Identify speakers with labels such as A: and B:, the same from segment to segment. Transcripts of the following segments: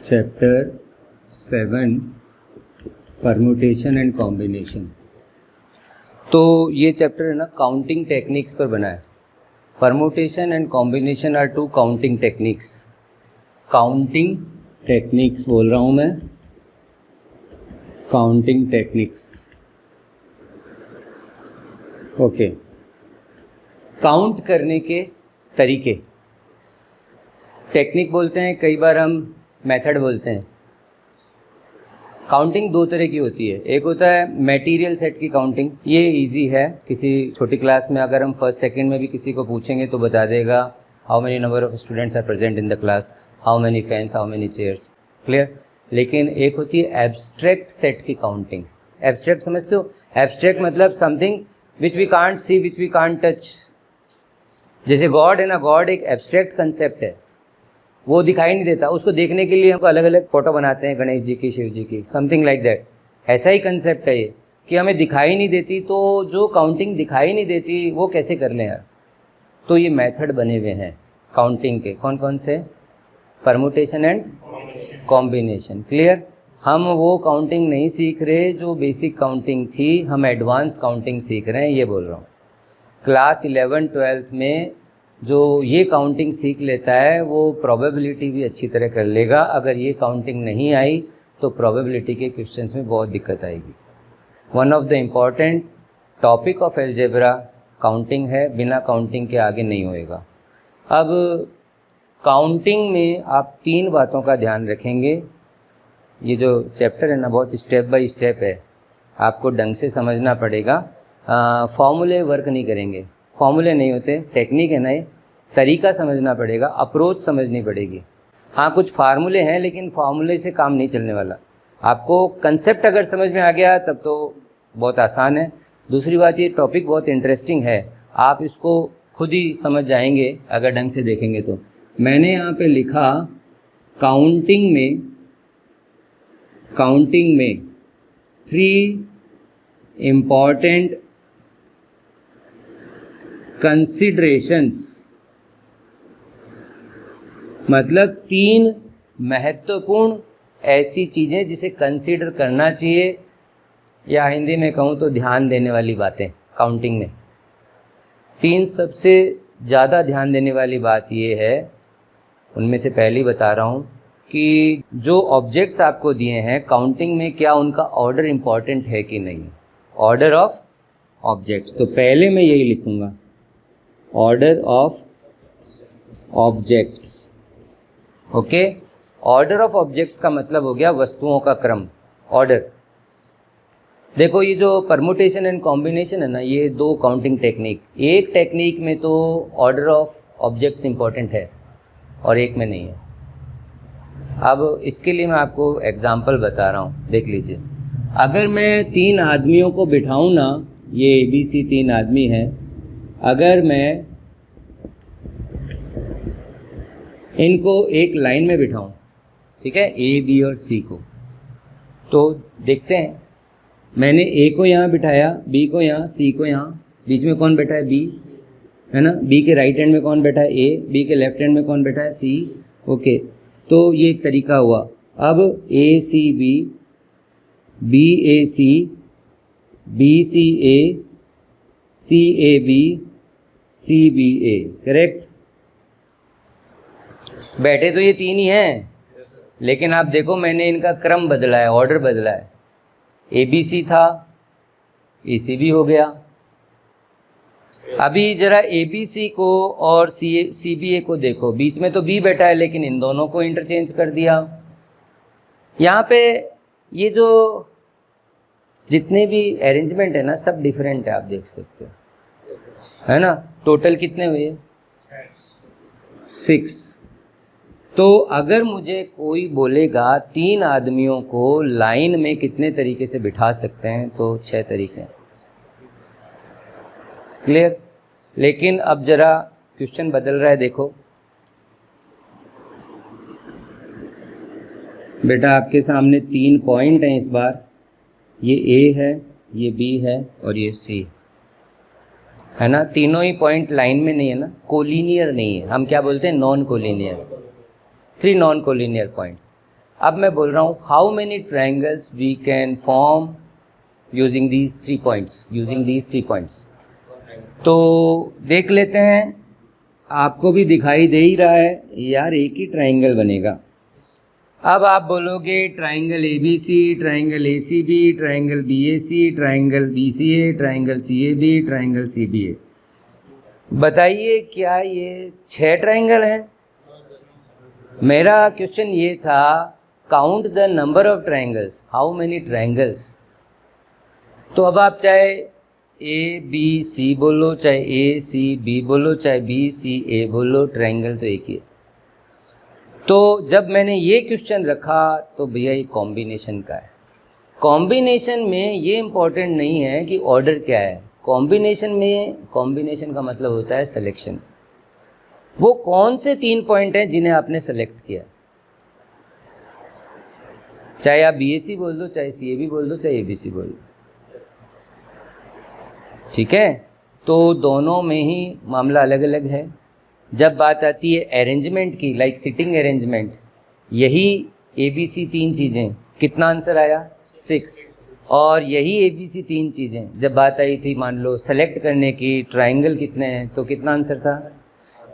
A: Chapter 7 permutation and combination. तो ये chapter है ना काउंटिंग टेक्निक्स पर बना है। Permutation and combination are two counting techniques. Counting techniques बोल रहा हूँ मैं, काउंटिंग टेक्निक्स। ओके, काउंट करने के तरीके टेक्निक बोलते हैं, कई बार हम मेथड बोलते हैं। काउंटिंग दो तरह की होती है, एक होता है मटेरियल सेट की काउंटिंग। ये इजी है, किसी छोटी क्लास में अगर हम फर्स्ट सेकंड में भी किसी को पूछेंगे तो बता देगा how many number of students are present in the class, how many fans, how many chairs, clear. लेकिन एक होती है एब्स्ट्रैक्ट सेट की काउंटिंग। एब्स्ट्रैक्ट समझते हो? एब्स्ट्रैक्ट मतलब something which we can't see, which we can't touch. जैसे God है ना, गॉड एक एब्स्ट्रैक्ट कंसेप्ट है, वो दिखाई नहीं देता। उसको देखने के लिए हमको अलग अलग फोटो बनाते हैं, गणेश जी की, शिव जी की, समथिंग लाइक दैट। ऐसा ही कंसेप्ट है ये कि हमें दिखाई नहीं देती, तो जो काउंटिंग दिखाई नहीं देती वो कैसे कर लें यार। तो ये मेथड बने हुए हैं काउंटिंग के। कौन कौन से? Permutation and combination, clear. हम वो काउंटिंग नहीं सीख रहे जो बेसिक काउंटिंग थी, हम एडवांस काउंटिंग सीख रहे हैं, ये बोल रहा हूँ। क्लास 11-12 में जो ये काउंटिंग सीख लेता है वो प्रोबेबिलिटी भी अच्छी तरह कर लेगा। अगर ये काउंटिंग नहीं आई तो प्रोबेबिलिटी के क्वेश्चंस में बहुत दिक्कत आएगी। One of the important topic of algebra counting है, बिना काउंटिंग के आगे नहीं होएगा। अब काउंटिंग में आप 3 बातों का ध्यान रखेंगे। ये जो चैप्टर है ना बहुत स्टेप बाय स्टेप है, आपको ढंग से समझना पड़ेगा। फॉर्मूले वर्क नहीं करेंगे, फॉर्मूले नहीं होते, टेक्निक है ना, ये तरीका समझना पड़ेगा, अप्रोच समझनी पड़ेगी। हाँ कुछ फार्मूले हैं लेकिन फार्मूले से काम नहीं चलने वाला। आपको कंसेप्ट अगर समझ में आ गया तब तो बहुत आसान है। दूसरी बात, ये टॉपिक बहुत इंटरेस्टिंग है, आप इसको खुद ही समझ जाएंगे अगर ढंग से देखेंगे तो। मैंने यहाँ पे लिखा काउंटिंग में 3 इम्पॉर्टेंट कंसिडरेशंस, मतलब 3 महत्वपूर्ण ऐसी चीज़ें जिसे कंसीडर करना चाहिए, या हिंदी में कहूँ तो ध्यान देने वाली बातें काउंटिंग में। 3 सबसे ज़्यादा ध्यान देने वाली बात ये है, उनमें से पहली बता रहा हूँ कि जो ऑब्जेक्ट्स आपको दिए हैं काउंटिंग में, क्या उनका ऑर्डर इम्पॉर्टेंट है कि नहीं। ऑर्डर ऑफ ऑब्जेक्ट्स, तो पहले मैं यही लिखूँगा, order of objects. Okay, order of objects का मतलब हो गया वस्तुओं का क्रम, ऑर्डर। देखो ये जो परम्यूटेशन एंड कॉम्बिनेशन है ना, ये 2 काउंटिंग टेक्निक, एक टेक्निक में तो ऑर्डर ऑफ ऑब्जेक्ट्स इंपॉर्टेंट है और एक में नहीं है। अब इसके लिए मैं आपको एग्जांपल बता रहा हूँ, देख लीजिए। अगर मैं 3 आदमियों को बिठाऊँ ना, ये ABC 3 आदमी हैं, अगर मैं इनको एक लाइन में बिठाऊं, ठीक है, A, B और C को, तो देखते हैं मैंने A को यहाँ बिठाया, B को यहाँ, C को यहाँ, बीच में कौन बैठा है? B, है ना। B के राइट हैंड में कौन बैठा है? A, B के लेफ्ट हैंड में कौन बैठा है? C। ओके, तो ये एक तरीका हुआ। अब ACB, BAC, BCA, CAB, CBA, correct. बैठे तो ये 3 ही हैं, लेकिन आप देखो मैंने इनका क्रम बदला है, ऑर्डर बदला है। ABC था, ACB हो गया। अभी जरा ABC को और CBA को देखो, बीच में तो B बैठा है लेकिन इन दोनों को इंटरचेंज कर दिया। यहाँ पे ये जो जितने भी अरेंजमेंट है ना सब डिफरेंट है, आप देख सकते हो, है ना। टोटल कितने हुए? 6। तो अगर मुझे कोई बोलेगा 3 आदमियों को लाइन में कितने तरीके से बिठा सकते हैं, तो 6 तरीके हैं, क्लियर। लेकिन अब जरा क्वेश्चन बदल रहा है, देखो बेटा आपके सामने 3 पॉइंट हैं इस बार। ये A है, ये B है और ये C है ना। तीनों ही पॉइंट लाइन में नहीं है ना, कोलिनियर नहीं है, हम क्या बोलते हैं? Non collinear. 3 non collinear points. अब मैं बोल रहा हूँ how many triangles we can form using these 3 points. तो देख लेते हैं, आपको भी दिखाई दे ही रहा है यार, एक ही ट्रायंगल बनेगा। अब आप बोलोगे triangle ABC, triangle ACB, triangle BAC, triangle BCA, triangle CAB, triangle CBA। बताइए क्या ये 6 ट्रायंगल हैं? मेरा क्वेश्चन ये था, count the number of triangles, how many triangles. तो अब आप चाहे ABC बोलो, चाहे ACB बोलो, चाहे BCA बोलो, ट्रायंगल तो एक ही है। तो जब मैंने ये क्वेश्चन रखा तो भैया ये कॉम्बिनेशन का है। कॉम्बिनेशन में ये इम्पोर्टेंट नहीं है कि ऑर्डर क्या है, कॉम्बिनेशन में, कॉम्बिनेशन का मतलब होता है सिलेक्शन। वो कौन से 3 पॉइंट हैं जिन्हें आपने सेलेक्ट किया, चाहे आप BAC बोल दो, चाहे CAB बोल दो, चाहे ABC बोल दो, ठीक है। तो दोनों में ही मामला अलग अलग है। जब बात आती है अरेंजमेंट की, लाइक सिटिंग अरेंजमेंट, यही ABC 3 चीज़ें, कितना आंसर आया 6। और यही ABC 3 चीज़ें जब बात आई थी मान लो सेलेक्ट करने की, ट्रायंगल कितने हैं, तो कितना आंसर था?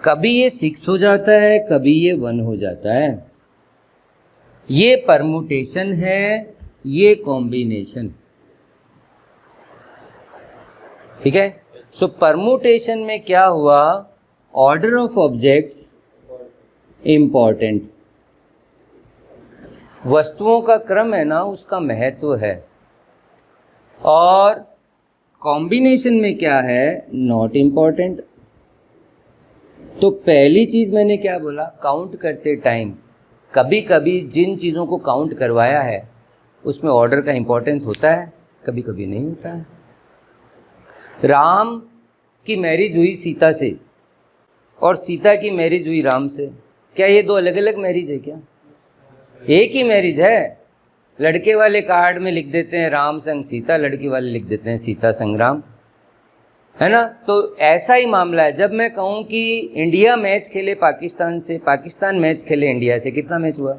A: कभी ये 6 हो जाता है, कभी ये 1 हो जाता है। ये परमुटेशन है, ये कॉम्बिनेशन, ठीक है। सो परमुटेशन में क्या हुआ, ऑर्डर ऑफ ऑब्जेक्ट्स इंपॉर्टेंट, वस्तुओं का क्रम है ना उसका महत्व है। और कॉम्बिनेशन में क्या है, नॉट इंपॉर्टेंट। तो पहली चीज मैंने क्या बोला, काउंट करते टाइम कभी कभी जिन चीज़ों को काउंट करवाया है उसमें ऑर्डर का इंपॉर्टेंस होता है, कभी कभी नहीं होता है। राम की मैरिज हुई सीता से और सीता की मैरिज हुई राम से, क्या ये 2 अलग अलग मैरिज है क्या? एक ही मैरिज है। लड़के वाले कार्ड में लिख देते हैं राम संग सीता, लड़की वाले लिख देते हैं सीता संग राम, है ना। तो ऐसा ही मामला है। जब मैं कहूँ कि इंडिया मैच खेले पाकिस्तान से, पाकिस्तान मैच खेले इंडिया से, कितना मैच हुआ?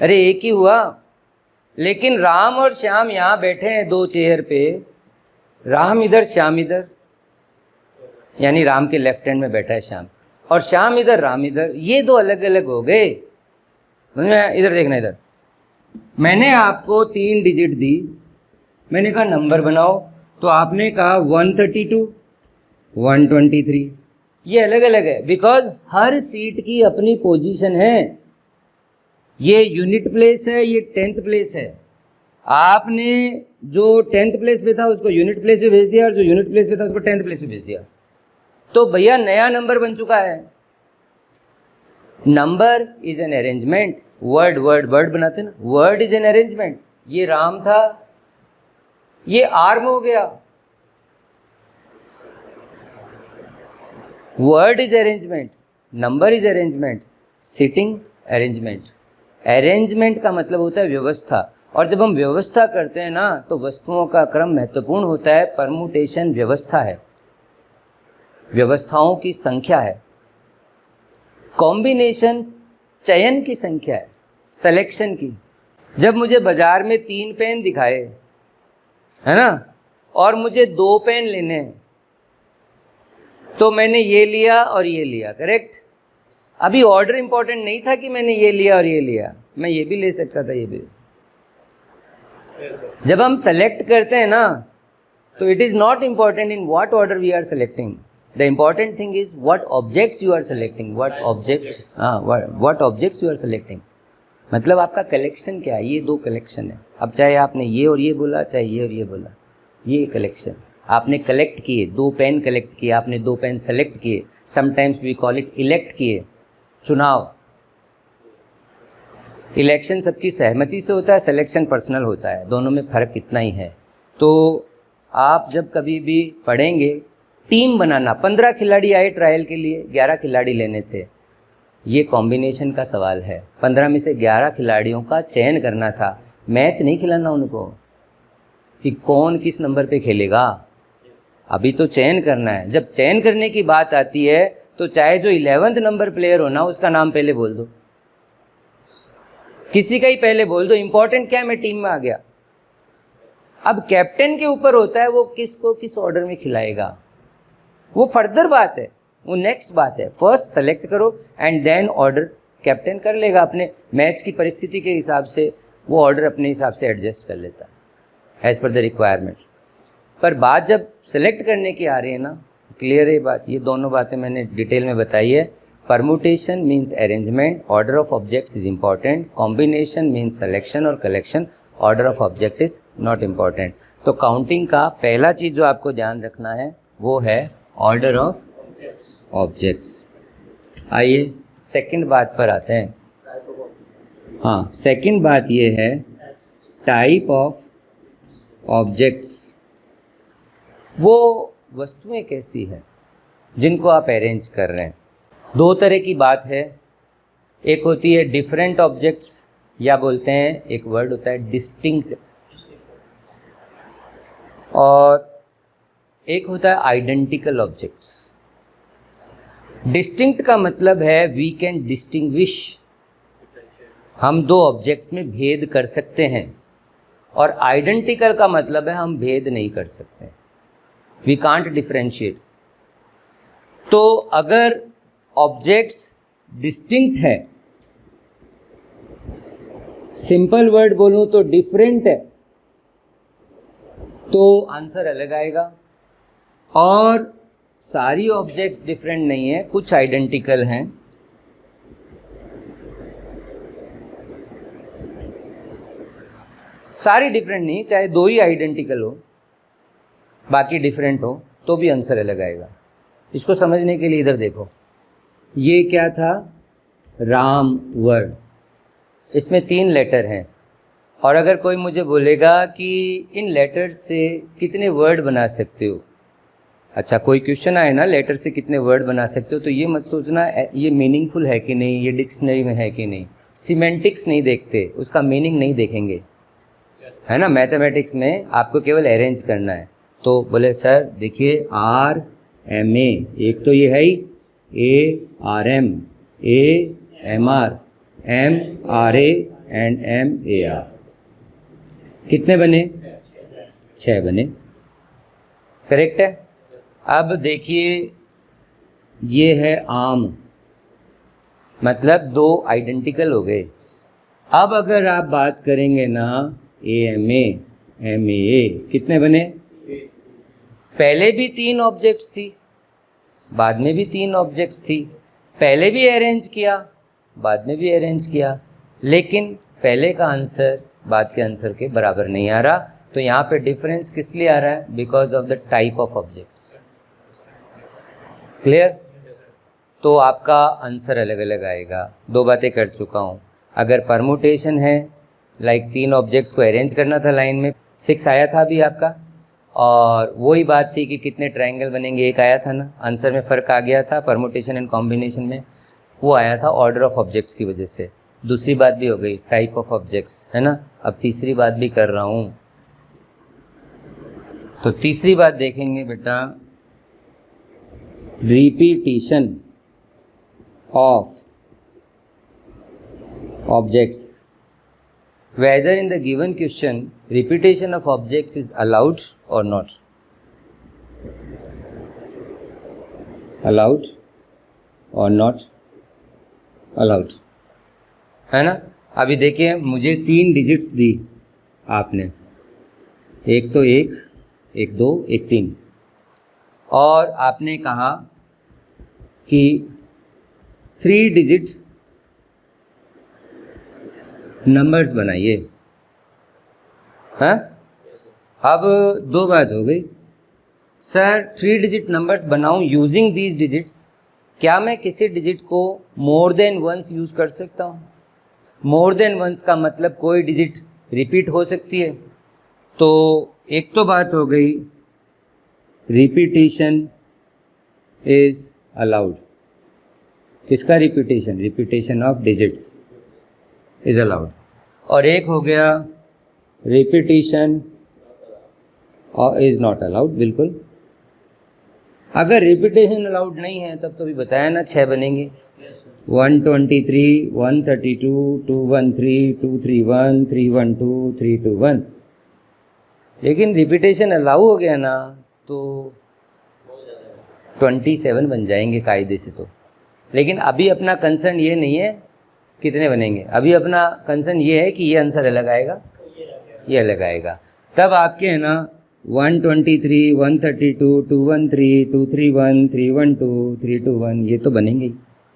A: अरे एक ही हुआ। लेकिन राम और श्याम यहाँ बैठे हैं 2 चेयर पे, राम इधर श्याम इधर, यानी राम के लेफ्ट हैंड में बैठा है श्याम, और श्याम इधर राम इधर, ये 2 अलग अलग हो गए। इधर देखना, इधर मैंने आपको 3 डिजिट दी, मैंने कहा नंबर बनाओ, तो आपने कहा 132, 123, ये अलग अलग है बिकॉज हर सीट की अपनी पोजीशन है। ये यूनिट प्लेस है, ये 10th प्लेस है। आपने जो 10th प्लेस पे था उसको यूनिट प्लेस पे भेज दिया, और जो यूनिट प्लेस पे था उसको 10th प्लेस पे भेज दिया, तो भैया नया नंबर बन चुका है। Number is an arrangement, word word word बनाते ना, वर्ड इज एन अरेंजमेंट। ये राम था, ये आर्म हो गया, word is arrangement, number is arrangement, sitting arrangement. Arrangement का मतलब होता है व्यवस्था, और जब हम व्यवस्था करते हैं ना तो वस्तुओं का क्रम महत्वपूर्ण होता है। परमुटेशन व्यवस्था है, व्यवस्थाओं की संख्या है। कॉम्बिनेशन चयन की संख्या है, सिलेक्शन की। जब मुझे बाजार में 3 पेन दिखाए, है ना, और मुझे 2 पेन लेने हैं, तो मैंने ये लिया और ये लिया, करेक्ट। अभी ऑर्डर इंपॉर्टेंट नहीं था कि मैंने ये लिया और ये लिया, मैं ये भी ले सकता था, ये भी। जब हम सेलेक्ट करते हैं ना तो it is not important in what order we are selecting, the important thing is what objects you are selecting, what objects you are selecting. मतलब आपका कलेक्शन क्या है, ये 2 कलेक्शन है। अब चाहे आपने ये और ये बोला, चाहे ये और ये बोला, ये कलेक्शन आपने कलेक्ट किए, 2 पेन कलेक्ट किए, आपने 2 पेन सेलेक्ट किए, sometimes we call it elect किए, चुनाव। इलेक्शन सबकी सहमति से होता है, सिलेक्शन पर्सनल होता है, दोनों में फ़र्क इतना ही है। तो आप जब कभी भी पढ़ेंगे टीम बनाना, 15 खिलाड़ी आए ट्रायल के लिए, 11 खिलाड़ी लेने थे, ये कॉम्बिनेशन का सवाल है। 15 में से 11 खिलाड़ियों का चयन करना था, मैच नहीं खिलाना उनको कि कौन किस नंबर पे खेलेगा, अभी तो चयन करना है। जब चयन करने की बात आती है तो चाहे जो 11th नंबर प्लेयर हो ना, उसका नाम पहले बोल दो, किसी का ही पहले बोल दो, इंपॉर्टेंट क्या है, मैं टीम में आ गया। अब कैप्टन के ऊपर होता है वो किसको किस ऑर्डर में खिलाएगा, वो फर्दर बात है, वो नेक्स्ट बात है। फर्स्ट सेलेक्ट करो एंड देन ऑर्डर कैप्टन कर लेगा, अपने मैच की परिस्थिति के हिसाब से वो ऑर्डर अपने हिसाब से एडजस्ट कर लेता है एज पर द रिक्वायरमेंट। पर बात जब सेलेक्ट करने की आ रही है ना, क्लियर है बात, ये दोनों बातें मैंने डिटेल में बताई है। Permutation means arrangement, order of objects is important, combination means selection और collection, order of object is not important. तो काउंटिंग का पहला चीज़ जो आपको ध्यान रखना है वो है ऑर्डर ऑफ ऑब्जेक्ट्स। आइए सेकंड बात पर आते हैं। हाँ, सेकंड बात ये है टाइप ऑफ ऑब्जेक्ट्स। वो वस्तुएं कैसी हैं जिनको आप अरेंज कर रहे हैं। दो तरह की बात है, एक होती है डिफरेंट ऑब्जेक्ट्स, या बोलते हैं एक वर्ड होता है डिस्टिंक्ट, और एक होता है आइडेंटिकल ऑब्जेक्ट्स। डिस्टिंक्ट का मतलब है वी कैन डिस्टिंग्विश, हम दो ऑब्जेक्ट्स में भेद कर सकते हैं, और आइडेंटिकल का मतलब है हम भेद नहीं कर सकते, वी कांट डिफरेंशिएट। तो अगर ऑब्जेक्ट्स डिस्टिंक्ट है, सिंपल वर्ड बोलूं तो डिफरेंट है, तो आंसर अलग आएगा। और सारी ऑब्जेक्ट्स डिफरेंट नहीं है, कुछ आइडेंटिकल हैं, सारी डिफरेंट नहीं, चाहे दो ही आइडेंटिकल हो बाकी डिफरेंट हो तो भी आंसर अलग आएगा। इसको समझने के लिए इधर देखो, ये क्या था, राम वर्ड, इसमें 3 लेटर हैं, और अगर कोई मुझे बोलेगा कि इन लेटर से कितने वर्ड बना सकते हो, अच्छा कोई क्वेश्चन आए ना लेटर से कितने वर्ड बना सकते हो, तो ये मत सोचना ये मीनिंगफुल है कि नहीं, ये डिक्शनरी में है कि नहीं, सीमेंटिक्स नहीं देखते, उसका मीनिंग नहीं देखेंगे, है ना। मैथमेटिक्स में आपको केवल अरेंज करना है। तो बोले सर देखिए RMA, एक तो ये है ही ARM, AMR, MRA and MAR, कितने बने, 6 बने, करेक्ट है। अब देखिए ये है आम, मतलब 2 आइडेंटिकल हो गए। अब अगर आप बात करेंगे ना AMA, MAA, कितने बने, पहले भी 3 ऑब्जेक्ट्स थी, बाद में भी 3 ऑब्जेक्ट्स थी, पहले भी अरेंज किया, बाद में भी अरेंज किया, लेकिन पहले का आंसर बाद के आंसर के बराबर नहीं आ रहा। तो यहाँ पे डिफरेंस किस लिए आ रहा है, because of the type of objects. Clear. तो आपका आंसर अलग अलग आएगा। 2 बातें कर चुका हूँ। अगर परमुटेशन है, लाइक 3 ऑब्जेक्ट्स को अरेंज करना था लाइन में, 6 आया था अभी आपका, और वही बात थी कि कितने ट्रायंगल बनेंगे, 1 आया था ना, आंसर में फ़र्क आ गया था परमुटेशन एंड कॉम्बिनेशन में, वो आया था ऑर्डर ऑफ ऑब्जेक्ट्स की वजह से। दूसरी बात भी हो गई टाइप ऑफ ऑब्जेक्ट्स, है ना। अब तीसरी बात भी कर रहा हूँ। तो तीसरी बात देखेंगे बेटा, repetition of objects. Whether in the given question repetition of objects is allowed or not? Allowed or not allowed, है ना। अभी देखिए मुझे 3 डिजिट्स दी आपने, एक तो 1, एक 2, एक 3, और आपने कहा कि 3 डिजिट नंबर्स बनाइए। हाँ, अब 2 बात हो गई, सर 3 डिजिट नंबर्स बनाऊं यूजिंग दीज डिजिट्स, क्या मैं किसी डिजिट को मोर देन वंस यूज़ कर सकता हूँ? मोर देन वंस का मतलब कोई डिजिट रिपीट हो सकती है। तो एक तो बात हो गई रिपीटिशन इज अलाउड। किसका repetition? Repetition of digits is allowed. और एक हो गया रिपीटिशन इज नॉट अलाउड। बिल्कुल, अगर रिपीटिशन अलाउड नहीं है तब तो भी बताया ना 6 बनेंगे, 123, 132, 213, 231, 312, 321। लेकिन रिपीटेशन अलाउ हो गया ना तो 27 बन जाएंगे कायदे से तो। लेकिन अभी अपना कंसर्न ये नहीं है कितने बनेंगे, अभी अपना कंसर्न ये है कि ये आंसर अलग आएगा, ये अलग आएगा। तब आपके है ना 123, 132, 213, 231, 312, 321 ये तो बनेंगे ही।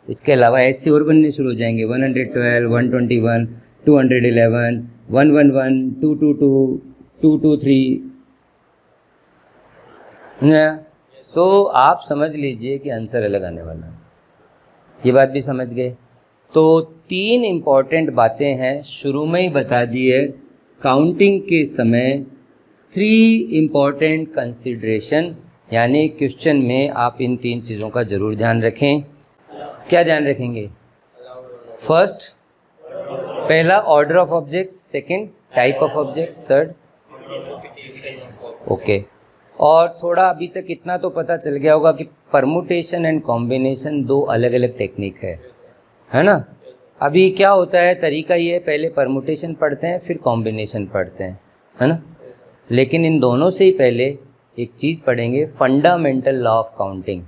A: इसके अलावा ऐसे और बनने शुरू हो जाएंगे 112, 121, 211, 111, 222, 223। तो आप समझ लीजिए कि आंसर अलग आने वाला है। ये बात भी समझ गए। तो 3 इम्पॉर्टेंट बातें हैं, शुरू में ही बता दिए। काउंटिंग के समय 3 इम्पॉर्टेंट कंसिडरेशन, यानी क्वेश्चन में आप इन 3 चीज़ों का ज़रूर ध्यान रखें। क्या ध्यान रखेंगे? फर्स्ट, पहला order of objects, second type of objects, third okay. और थोड़ा अभी तक इतना तो पता चल गया होगा कि परमुटेशन एंड कॉम्बिनेशन 2 अलग अलग टेक्निक है ना। अभी क्या होता है, तरीका ये है पहले परमुटेशन पढ़ते हैं फिर कॉम्बिनेशन पढ़ते हैं, है ना। लेकिन इन दोनों से ही पहले एक चीज़ पढ़ेंगे, फंडामेंटल लॉ ऑफ काउंटिंग।